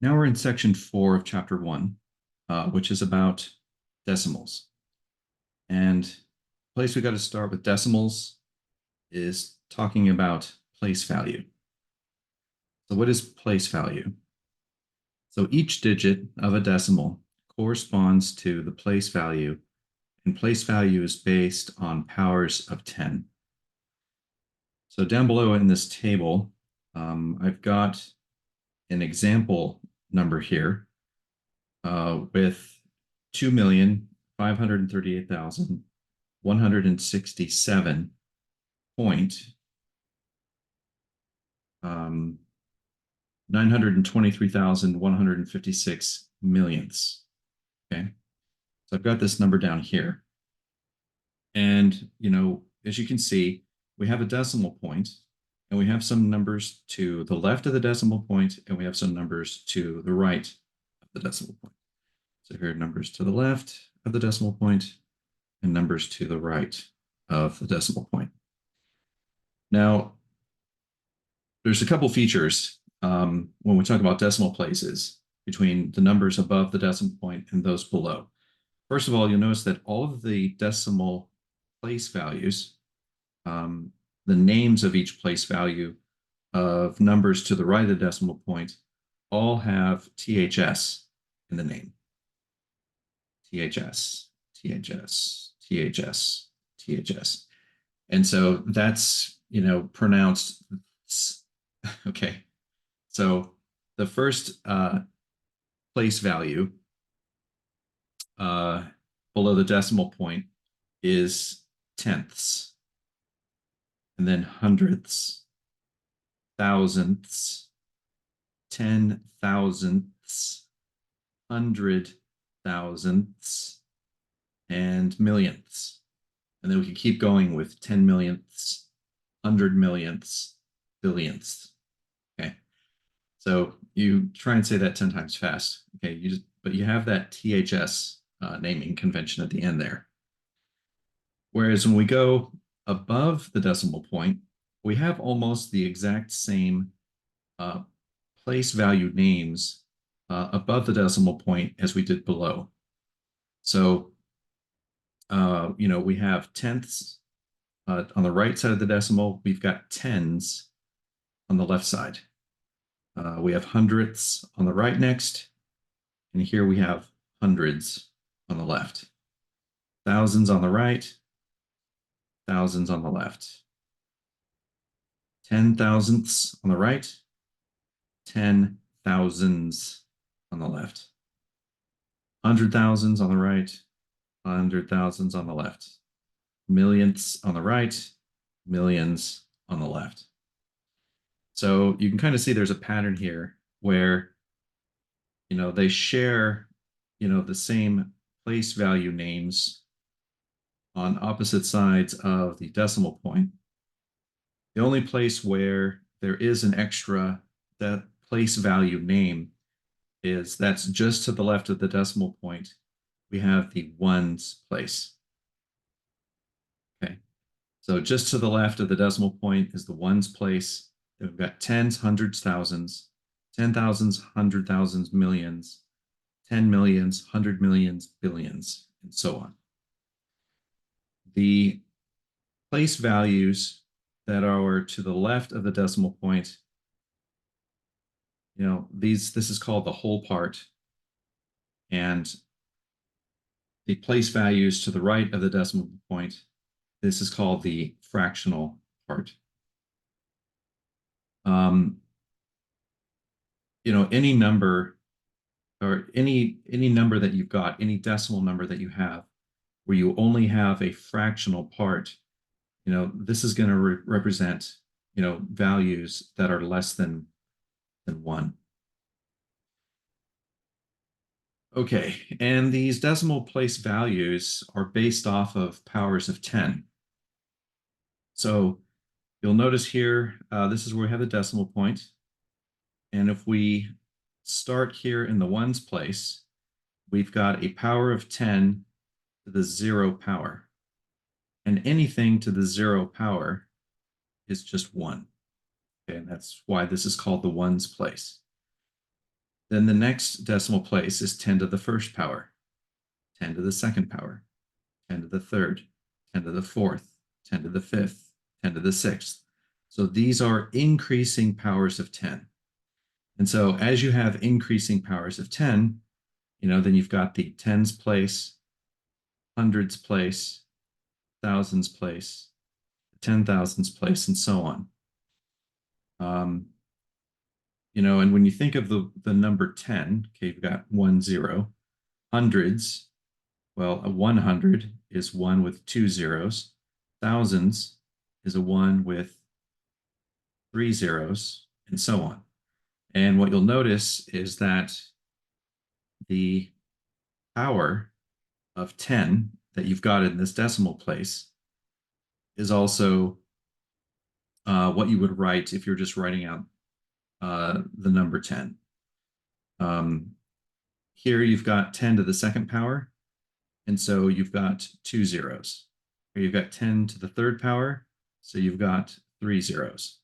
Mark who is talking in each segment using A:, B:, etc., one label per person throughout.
A: Now we're in section 4 of chapter 1, which is about decimals. And the place we got to start with decimals is talking about place value. So what is place value? So each digit of a decimal corresponds to the place value, and place value is based on powers of 10. So down below in this table, I've got an example number here with 2,538,167 point 923,156 millionths. Okay, so I've got this number down here. And, as you can see, we have a decimal point, and we have some numbers to the left of the decimal point, and we have some numbers to the right of the decimal point. So here are numbers to the left of the decimal point and numbers to the right of the decimal point. Now, there's a couple features when we talk about decimal places between the numbers above the decimal point and those below. First of all, you'll notice that all of the decimal place values, the names of each place value of numbers to the right of the decimal point, all have THS in the name. THS, THS, THS, THS. And so that's, pronounced. Okay. So the first place value below the decimal point is tenths, and then hundredths, thousandths, 10,000ths, 100,000ths, and millionths. And then we can keep going with 10 millionths, 100 millionths, billionths. Okay. So you try and say that 10 times fast. Okay. But you have that THS naming convention at the end there. Whereas when we go above the decimal point, we have almost the exact same place value names above the decimal point as we did below. So, we have tenths on the right side of the decimal. We've got tens on the left side. We have hundredths on the right next. And here we have hundreds on the left. Thousands on the right, thousands on the left. 10,000ths on the right, 10,000s on the left. 100,000s on the right, 100,000s on the left. Millionths on the right, millions on the left. So you can kind of see there's a pattern here where, they share, the same place value names on opposite sides of the decimal point. The only place where there is an extra that place value name is that's just to the left of the decimal point. We have the ones place. Okay, so just to the left of the decimal point is the ones place. Then we've got tens, hundreds, thousands, 10,000s, 100,000s, millions, 10 millions, 100 millions, billions, and so on. The place values that are to the left of the decimal point, this is called the whole part. And the place values to the right of the decimal point, this is called the fractional part. Any number or any number that you've got, any decimal number that you have, where you only have a fractional part, this is going to represent, values that are less than 1. Okay, and these decimal place values are based off of powers of 10. So you'll notice here, this is where we have the decimal point. And if we start here in the ones place, we've got a power of 10 to the 0 power. And anything to the 0 power is just 1. Okay, and that's why this is called the ones place. Then the next decimal place is 10 to the first power, 10 to the second power, 10 to the third, 10 to the fourth, 10 to the fifth, 10 to the sixth. So these are increasing powers of 10. And so as you have increasing powers of 10, then you've got the tens place, hundreds place, thousands place, 10,000s place, and so on. And when you think of the number 10, okay, you've got 1, 0. Hundreds, well, a 100 is one with 2 zeros. Thousands is a one with 3 zeros, and so on. And what you'll notice is that the power of 10 that you've got in this decimal place is also what you would write if you're just writing out the number 10. Here you've got 10 to the second power, and so you've got 2 zeros. Here you've got 10 to the third power, so you've got 3 zeros.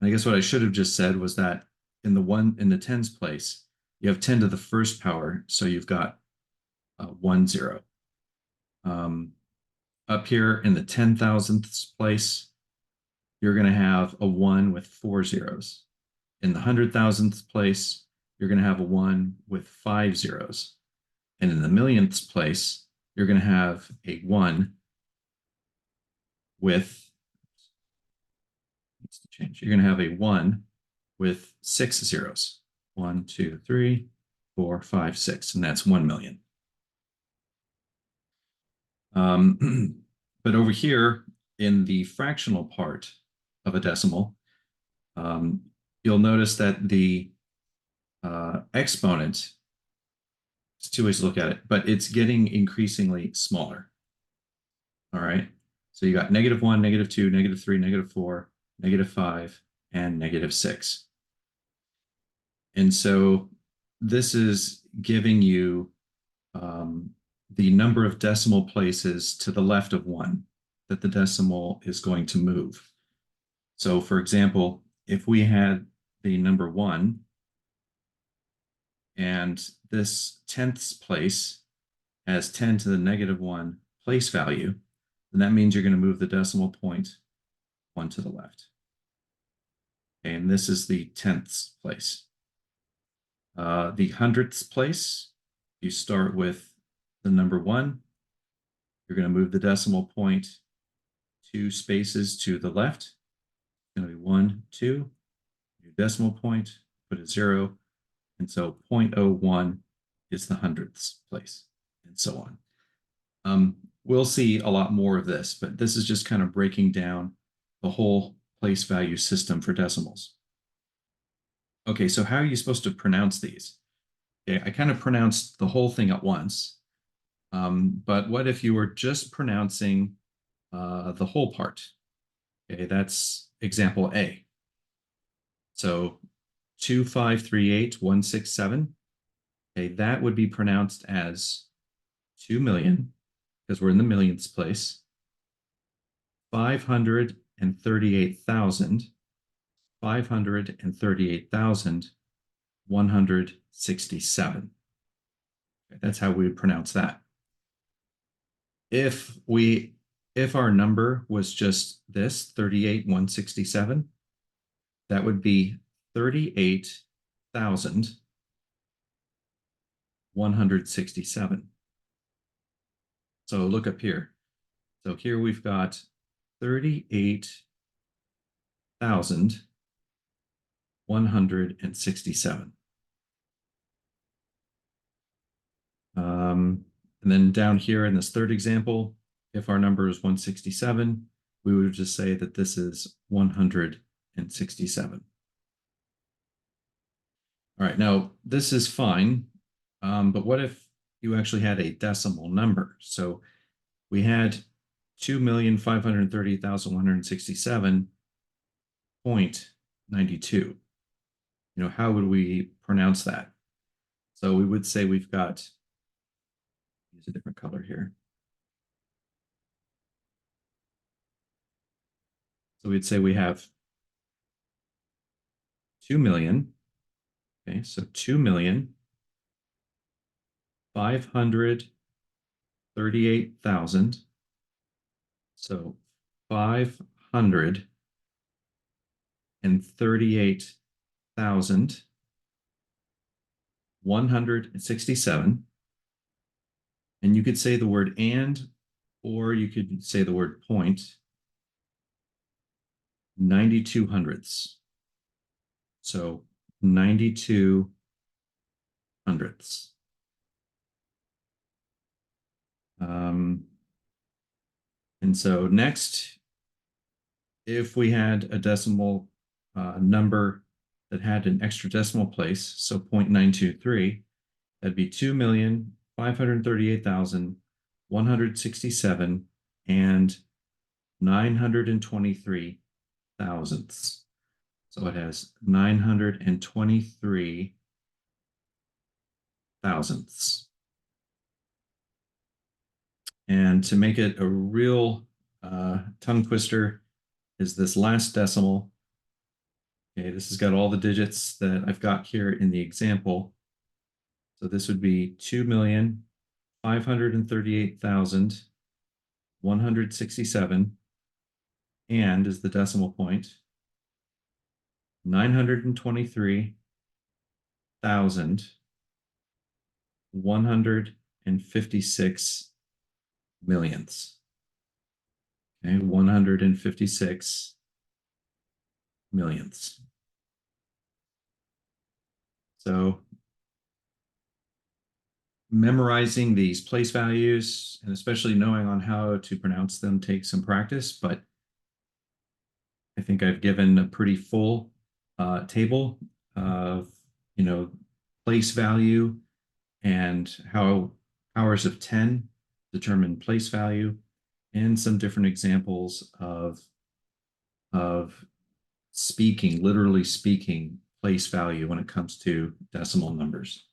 A: And I guess what I should have just said was that in the tens place, you have 10 to the first power, so you've got 1 0. Up here in the 10,000th place, you're going to have a 1 with 4 zeros. In the 100,000th place, you're going to have a 1 with 5 zeros. And in the millionth place, you're going to have a 1 with, needs to change. You're going to have a 1 with 6 zeros. 1, 2, 3, 4, 5, 6, and that's 1 million. But over here in the fractional part of a decimal, you'll notice that the exponent, there's two ways to look at it, but it's getting increasingly smaller. All right. So you got -1, -2, -3, -4, -5, and -6. And so this is giving you the number of decimal places to the left of 1 that the decimal is going to move. So for example, if we had the number 1 and this tenths place has 10 to the -1 place value, then that means you're going to move the decimal point 1 to the left. Okay, and this is the tenths place. The hundredths place, you start with the number 1. You're going to move the decimal point 2 spaces to the left. It's going to be 1, 2. Your decimal point, put a 0. And so 0.01 is the hundredths place, and so on. We'll see a lot more of this, but this is just kind of breaking down the whole place value system for decimals. Okay, so how are you supposed to pronounce these? Okay, I kind of pronounced the whole thing at once, but what if you were just pronouncing the whole part? Okay, that's example A. So 2,538,167. Okay, that would be pronounced as 2 million, because we're in the millionths place, 538,167. Okay, that's how we would pronounce that. If our number was just this 38,167, that would be 38,167. So look up here. So here we've got 38,167. And then down here in this third example, if our number is 167, we would just say that this is 167. All right, now this is fine, but what if you actually had a decimal number? So we had 2,530,167.92. How would we pronounce that? So we would say we've got, use a different color here. So we'd say we have 2 million Okay, so 2,538,000. So 538,167. And you could say the word and, or you could say the word point, 92 hundredths. So 92 hundredths. And so next, if we had a decimal number that had an extra decimal place, so 0.923, that'd be 2,538,167 and 923 thousandths. So it has 923 thousandths. And to make it a real tongue twister is this last decimal. Okay, this has got all the digits that I've got here in the example. So this would be 2,538,167 and is the decimal point, 923,156 millionths. Okay, 156 millionths. So memorizing these place values and especially knowing on how to pronounce them takes some practice, but I think I've given a pretty full table of, place value and how powers of 10 determine place value, and some different examples of speaking, literally speaking place value when it comes to decimal numbers.